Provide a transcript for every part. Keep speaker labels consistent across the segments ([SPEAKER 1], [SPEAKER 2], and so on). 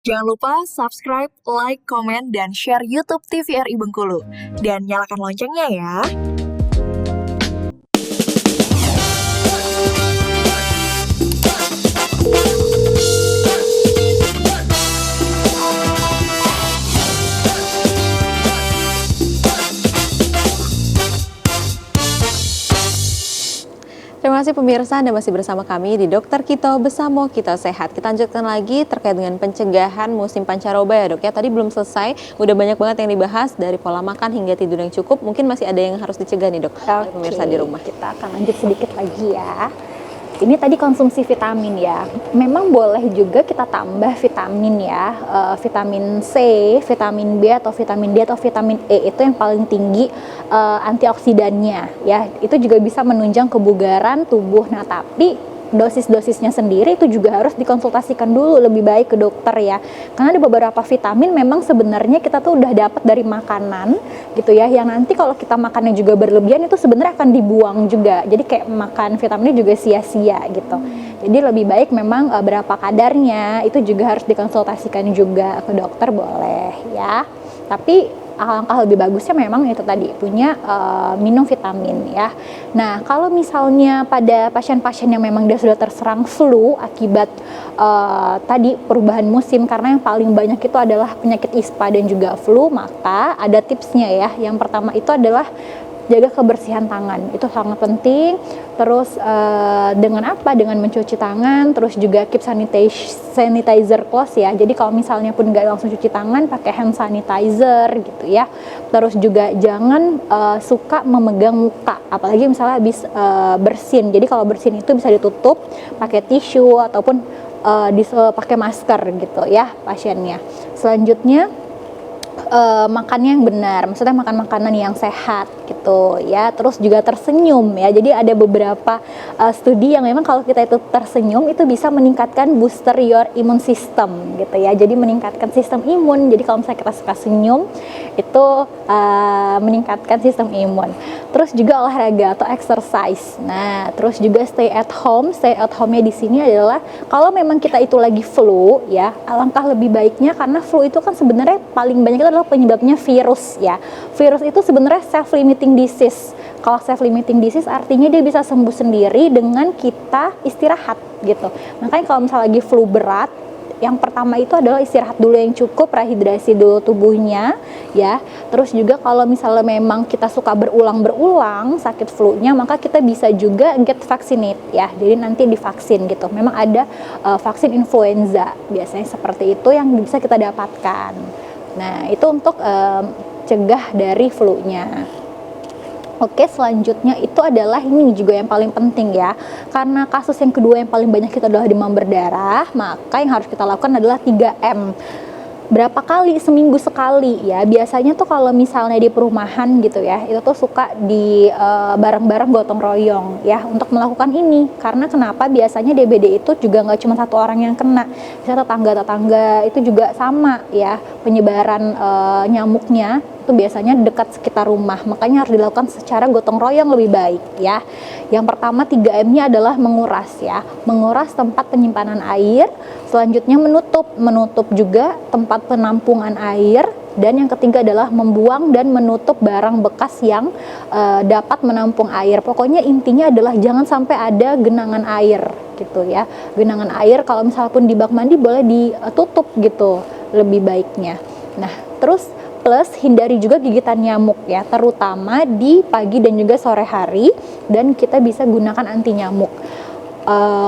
[SPEAKER 1] Jangan lupa subscribe, like, komen, dan share YouTube TVRI Bengkulu. Dan nyalakan loncengnya ya.
[SPEAKER 2] Terima kasih pemirsa, Anda masih bersama kami di Dokter Kito Besamo Kita Sehat. Kita lanjutkan lagi terkait dengan pencegahan musim pancaroba ya dok ya. Tadi belum selesai, udah banyak banget yang dibahas dari pola makan hingga tidur yang cukup. Mungkin masih ada yang harus dicegah nih dok, oleh pemirsa di rumah.
[SPEAKER 3] Kita akan lanjut sedikit lagi ya. Ini tadi konsumsi vitamin ya. Memang boleh juga kita tambah vitamin ya, vitamin C, vitamin B atau vitamin D atau vitamin E, itu yang paling tinggi antioksidannya ya. Itu juga bisa menunjang kebugaran tubuh. Nah, tapi dosis-dosisnya sendiri itu juga harus dikonsultasikan dulu lebih baik ke dokter ya. Karena ada beberapa vitamin memang sebenarnya kita tuh udah dapat dari makanan gitu ya, yang nanti kalau kita makannya juga berlebihan itu sebenarnya akan dibuang juga. Jadi kayak makan vitaminnya juga sia-sia gitu. Jadi lebih baik memang berapa kadarnya itu juga harus dikonsultasikan juga ke dokter, boleh ya. Tapi alangkah lebih bagusnya memang itu tadi punya minum vitamin ya. Nah, kalau misalnya pada pasien-pasien yang memang dia sudah terserang flu akibat tadi perubahan musim, karena yang paling banyak itu adalah penyakit ispa dan juga flu, maka ada tipsnya ya. Yang pertama itu adalah jaga kebersihan tangan, itu sangat penting. Terus dengan apa? Dengan mencuci tangan, terus juga keep sanitizer close ya. Jadi kalau misalnya pun nggak langsung cuci tangan, pakai hand sanitizer gitu ya. Terus juga jangan suka memegang muka, apalagi misalnya habis bersin. Jadi kalau bersin itu bisa ditutup pakai tisu ataupun pakai masker gitu ya pasiennya. Selanjutnya makannya yang benar, maksudnya makan makanan yang sehat gitu ya. Terus juga tersenyum ya. Jadi ada beberapa studi yang memang kalau kita itu tersenyum itu bisa meningkatkan booster your immune system gitu ya. Jadi meningkatkan sistem imun. Jadi kalau misalnya kita suka senyum itu meningkatkan sistem imun. Terus juga olahraga atau exercise. Nah, terus juga stay at home. Stay at home-nya di sini adalah kalau memang kita itu lagi flu ya, alangkah lebih baiknya, karena flu itu kan sebenarnya paling banyak itu adalah penyebabnya virus ya. Virus itu sebenarnya self-limiting disease. Kalau self-limiting disease artinya dia bisa sembuh sendiri dengan kita istirahat gitu. Makanya kalau misalnya lagi flu berat, yang pertama itu adalah istirahat dulu yang cukup, rehidrasi dulu tubuhnya ya. Terus juga kalau misalnya memang kita suka berulang-berulang sakit flu-nya, maka kita bisa juga get vaccinate ya. Jadi nanti divaksin gitu. Memang ada vaksin influenza biasanya seperti itu yang bisa kita dapatkan. Nah, itu untuk cegah dari flu-nya. Oke, selanjutnya itu adalah ini juga yang paling penting ya. Karena kasus yang kedua yang paling banyak itu adalah demam berdarah, maka yang harus kita lakukan adalah 3M. Berapa kali? Seminggu sekali ya. Biasanya tuh kalau misalnya di perumahan gitu ya, itu tuh suka di bareng-bareng gotong royong ya untuk melakukan ini. Karena kenapa? Biasanya DBD itu juga nggak cuma satu orang yang kena, bisa tetangga-tetangga itu juga sama ya, penyebaran nyamuknya itu biasanya dekat sekitar rumah. Makanya harus dilakukan secara gotong royong lebih baik ya. Yang pertama 3M-nya adalah menguras ya. Menguras tempat penyimpanan air, selanjutnya menutup juga tempat penampungan air, dan yang ketiga adalah membuang dan menutup barang bekas yang dapat menampung air. Pokoknya intinya adalah jangan sampai ada genangan air gitu ya. Genangan air kalau misalnya pun di bak mandi boleh ditutup gitu lebih baiknya. Nah, terus plus hindari juga gigitan nyamuk ya, terutama di pagi dan juga sore hari, dan kita bisa gunakan anti nyamuk.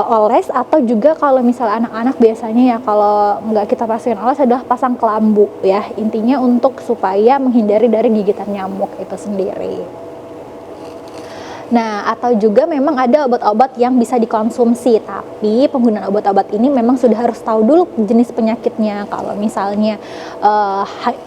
[SPEAKER 3] Oles, atau juga kalau misalnya anak-anak biasanya ya kalau nggak kita pasangin oles adalah pasang kelambu ya, intinya untuk supaya menghindari dari gigitan nyamuk itu sendiri. Nah, atau juga memang ada obat-obat yang bisa dikonsumsi, tapi penggunaan obat-obat ini memang sudah harus tahu dulu jenis penyakitnya. Kalau misalnya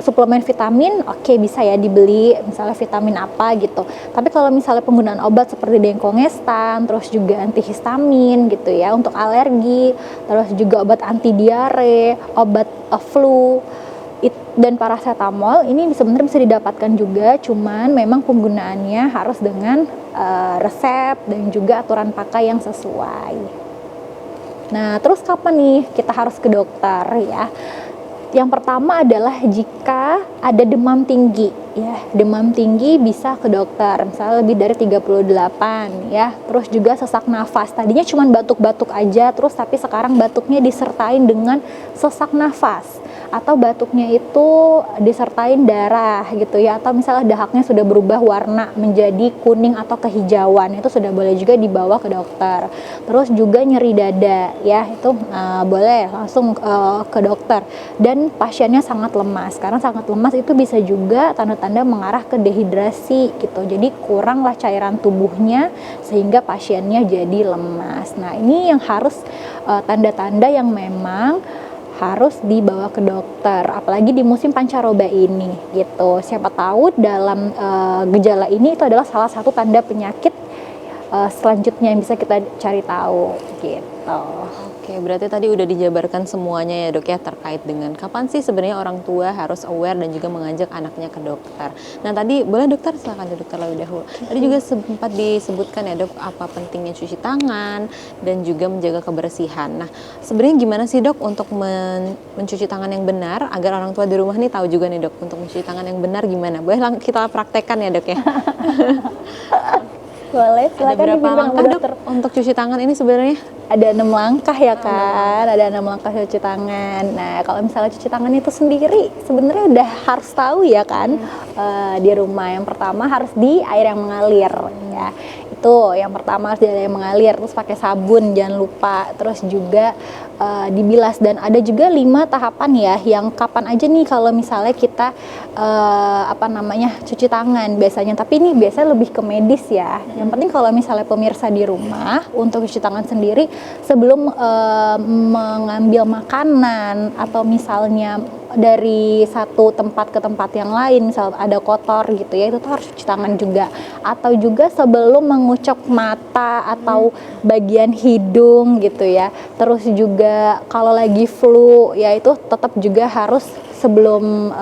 [SPEAKER 3] suplemen vitamin, oke, bisa ya dibeli, misalnya vitamin apa gitu. Tapi kalau misalnya penggunaan obat seperti dengkongestan, terus juga antihistamin gitu ya untuk alergi, terus juga obat anti diare, obat flu, dan paracetamol ini sebenarnya bisa didapatkan juga, cuman memang penggunaannya harus dengan resep dan juga aturan pakai yang sesuai. Nah, terus kapan nih kita harus ke dokter ya? Yang pertama adalah jika ada demam tinggi, ya. Demam tinggi bisa ke dokter, misalnya lebih dari 38, ya. Terus juga sesak nafas. Tadinya cuma batuk-batuk aja, terus tapi sekarang batuknya disertain dengan sesak nafas. Atau batuknya itu disertain darah gitu ya, atau misalnya dahaknya sudah berubah warna menjadi kuning atau kehijauan, itu sudah boleh juga dibawa ke dokter. Terus juga nyeri dada ya, itu boleh langsung ke dokter. Dan pasiennya sangat lemas, karena sangat lemas itu bisa juga tanda-tanda mengarah ke dehidrasi gitu, jadi kuranglah cairan tubuhnya sehingga pasiennya jadi lemas. Nah, ini yang harus tanda-tanda yang memang harus dibawa ke dokter, apalagi di musim pancaroba ini gitu. Siapa tahu dalam gejala ini itu adalah salah satu tanda penyakit selanjutnya yang bisa kita cari tahu gitu.
[SPEAKER 2] Oke, berarti tadi udah dijabarkan semuanya ya dok ya, terkait dengan kapan sih sebenarnya orang tua harus aware dan juga mengajak anaknya ke dokter. Nah tadi boleh dokter, silakan dokter lebih dahulu. Tadi juga sempat disebutkan ya dok, apa pentingnya cuci tangan dan juga menjaga kebersihan. Nah sebenarnya gimana sih dok untuk mencuci tangan yang benar agar orang tua di rumah nih tahu juga nih dok, untuk mencuci tangan yang benar gimana? Boleh kita praktekkan ya dok ya?
[SPEAKER 3] Boleh,
[SPEAKER 2] Ada
[SPEAKER 3] silakan
[SPEAKER 2] berapa
[SPEAKER 3] dibimbing
[SPEAKER 2] langkah
[SPEAKER 3] sama
[SPEAKER 2] dok
[SPEAKER 3] dokter.
[SPEAKER 2] untuk cuci tangan ini sebenarnya?
[SPEAKER 3] Ada 6 langkah ya kan, ada 6 langkah cuci tangan. Nah, kalau misalnya cuci tangan itu sendiri sebenarnya udah harus tahu ya kan, di rumah. Yang pertama harus di air yang mengalir ya. Itu yang pertama, harus di air yang mengalir, terus pakai sabun jangan lupa, terus juga dibilas. Dan ada juga 5 tahapan ya, yang kapan aja nih kalau misalnya kita cuci tangan biasanya, tapi ini biasanya lebih ke medis ya. Yang penting kalau misalnya pemirsa di rumah untuk cuci tangan sendiri sebelum mengambil makanan, atau misalnya dari satu tempat ke tempat yang lain, misal ada kotor gitu ya, itu tuh harus cuci tangan juga. Atau juga sebelum mengucok mata atau bagian hidung gitu ya. Terus juga kalau lagi flu ya, itu tetap juga harus sebelum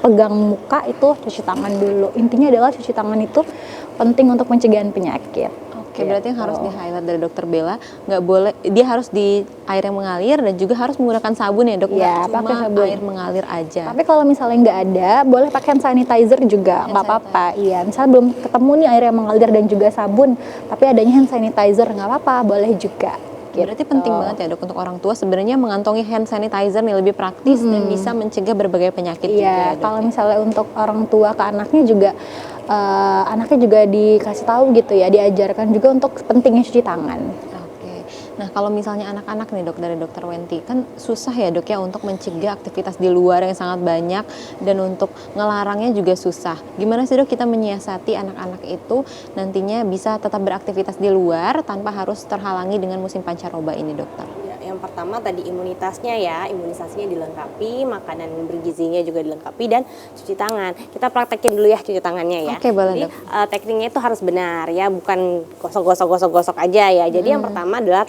[SPEAKER 3] pegang muka itu cuci tangan dulu. Intinya adalah cuci tangan itu penting untuk pencegahan penyakit.
[SPEAKER 2] Oke, berarti yang harus di-highlight dari dokter Bella, nggak boleh, dia harus di air yang mengalir dan juga harus menggunakan sabun ya dok,
[SPEAKER 3] Ya,
[SPEAKER 2] nggak
[SPEAKER 3] pakai
[SPEAKER 2] cuma
[SPEAKER 3] sabun.
[SPEAKER 2] air mengalir aja.
[SPEAKER 3] Tapi kalau misalnya nggak ada, boleh pakai hand sanitizer juga, nggak apa-apa. Iya, misalnya belum ketemu nih air yang mengalir dan juga sabun, tapi adanya hand sanitizer, nggak apa-apa, boleh juga.
[SPEAKER 2] Berarti penting banget ya dok untuk orang tua sebenarnya mengantongi hand sanitizer nih, lebih praktis dan bisa mencegah berbagai penyakit juga ya,
[SPEAKER 3] Iya,
[SPEAKER 2] dok,
[SPEAKER 3] kalau
[SPEAKER 2] ya.
[SPEAKER 3] misalnya untuk orang tua ke anaknya juga, anaknya juga dikasih tahu gitu ya, diajarkan juga untuk pentingnya cuci tangan.
[SPEAKER 2] Oke. Nah kalau misalnya anak-anak nih dok, dari dokter Wenti, kan susah ya dok ya untuk mencegah aktivitas di luar yang sangat banyak dan untuk ngelarangnya juga susah. Gimana sih dok kita menyiasati anak-anak itu nantinya bisa tetap beraktivitas di luar tanpa harus terhalangi dengan musim pancaroba ini dokter?
[SPEAKER 4] Yang pertama tadi imunitasnya ya, imunisasinya dilengkapi, makanan bergizinya juga dilengkapi, dan cuci tangan. Kita praktekin dulu ya cuci tangannya ya.
[SPEAKER 2] Oke, boleh,
[SPEAKER 4] Jadi
[SPEAKER 2] dok.
[SPEAKER 4] tekniknya itu harus benar ya, bukan gosok-gosok aja ya. Jadi yang pertama adalah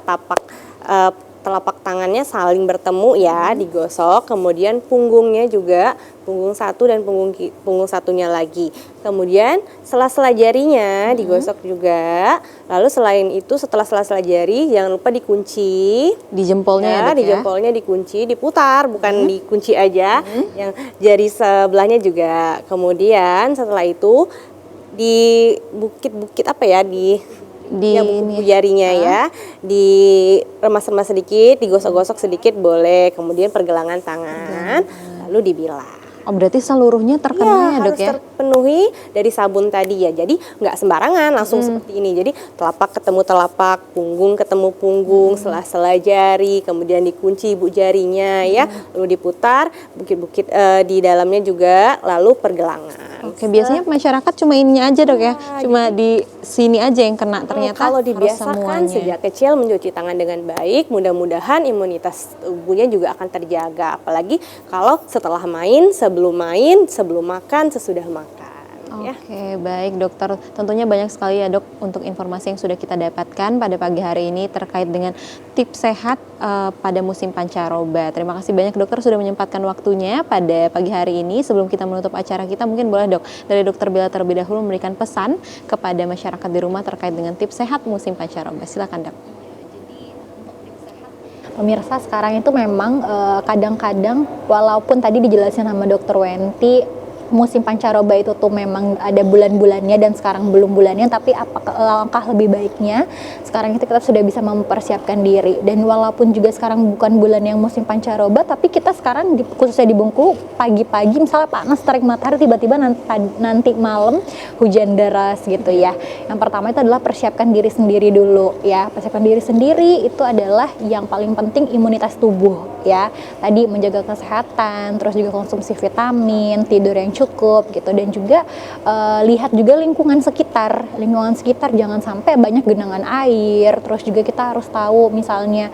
[SPEAKER 4] telapak tangannya saling bertemu ya, digosok. Kemudian punggungnya juga, punggung satu dan punggung satunya lagi. Kemudian sela-sela jarinya digosok juga. Lalu selain itu, setelah sela-sela jari jangan lupa dikunci.
[SPEAKER 2] Di jempolnya ya dok
[SPEAKER 4] Di
[SPEAKER 2] ya?
[SPEAKER 4] jempolnya dikunci, diputar, bukan dikunci aja. Yang jari sebelahnya juga. Kemudian setelah itu di bukit-bukit buku jarinya ya, diremas-remas sedikit, digosok-gosok sedikit boleh, kemudian pergelangan tangan, lalu dibilas.
[SPEAKER 2] Oh berarti seluruhnya terkena ya dok
[SPEAKER 4] harus
[SPEAKER 2] ya?
[SPEAKER 4] terpenuhi dari sabun tadi ya. Jadi nggak sembarangan langsung seperti ini. Jadi telapak ketemu telapak, punggung ketemu punggung, sela-sela jari, kemudian dikunci ibu jarinya ya, lalu diputar, bukit-bukit di dalamnya juga, lalu pergelangan.
[SPEAKER 2] Oke, biasanya masyarakat cuma ininya aja dok ya, cuma di sini aja yang kena, ternyata
[SPEAKER 4] Kalau
[SPEAKER 2] harus
[SPEAKER 4] dibiasakan
[SPEAKER 2] semuanya.
[SPEAKER 4] sejak kecil mencuci tangan dengan baik, mudah-mudahan imunitas tubuhnya juga akan terjaga. Apalagi kalau setelah main, sebelum makan, sesudah makan. Ya.
[SPEAKER 2] Oke, baik dokter. Tentunya banyak sekali ya dok untuk informasi yang sudah kita dapatkan pada pagi hari ini terkait dengan tips sehat pada musim pancaroba. Terima kasih banyak dokter sudah menyempatkan waktunya pada pagi hari ini. Sebelum kita menutup acara kita, mungkin boleh dok dari dokter Bella terlebih dahulu memberikan pesan kepada masyarakat di rumah terkait dengan tips sehat musim pancaroba. Silakan dok.
[SPEAKER 3] pemirsa sekarang itu memang kadang-kadang walaupun tadi dijelasin sama Dokter Wenti musim pancaroba itu tuh memang ada bulan-bulannya dan sekarang belum bulannya, tapi apakah langkah lebih baiknya sekarang itu kita sudah bisa mempersiapkan diri. Dan walaupun juga sekarang bukan bulan yang musim pancaroba, tapi kita sekarang khususnya di Bengkulu pagi-pagi misalnya panas terik matahari, tiba-tiba nanti malam hujan deras gitu ya. Yang pertama itu adalah persiapkan diri sendiri dulu ya. Persiapkan diri sendiri itu adalah yang paling penting, imunitas tubuh ya. Tadi menjaga kesehatan, terus juga konsumsi vitamin, tidur yang cukup gitu, dan juga lihat juga lingkungan sekitar jangan sampai banyak genangan air. Terus juga kita harus tahu misalnya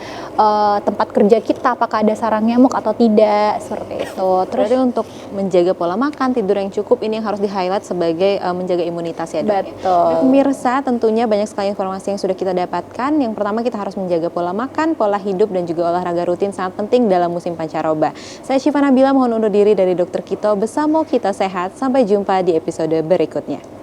[SPEAKER 3] tempat kerja kita apakah ada sarang nyamuk atau tidak, seperti itu. Terus
[SPEAKER 2] Berarti untuk menjaga pola makan, tidur yang cukup, ini yang harus di-highlight sebagai menjaga imunitas ya, Dok.
[SPEAKER 3] betul.
[SPEAKER 2] Nah, pemirsa, tentunya banyak sekali informasi yang sudah kita dapatkan. Yang pertama, kita harus menjaga pola makan, pola hidup, dan juga olahraga rutin sangat penting dalam musim pancaroba. Saya Syifa Nabila mohon undur diri dari Dokter Kito Besamo Kita Sehat. Sampai jumpa di episode berikutnya.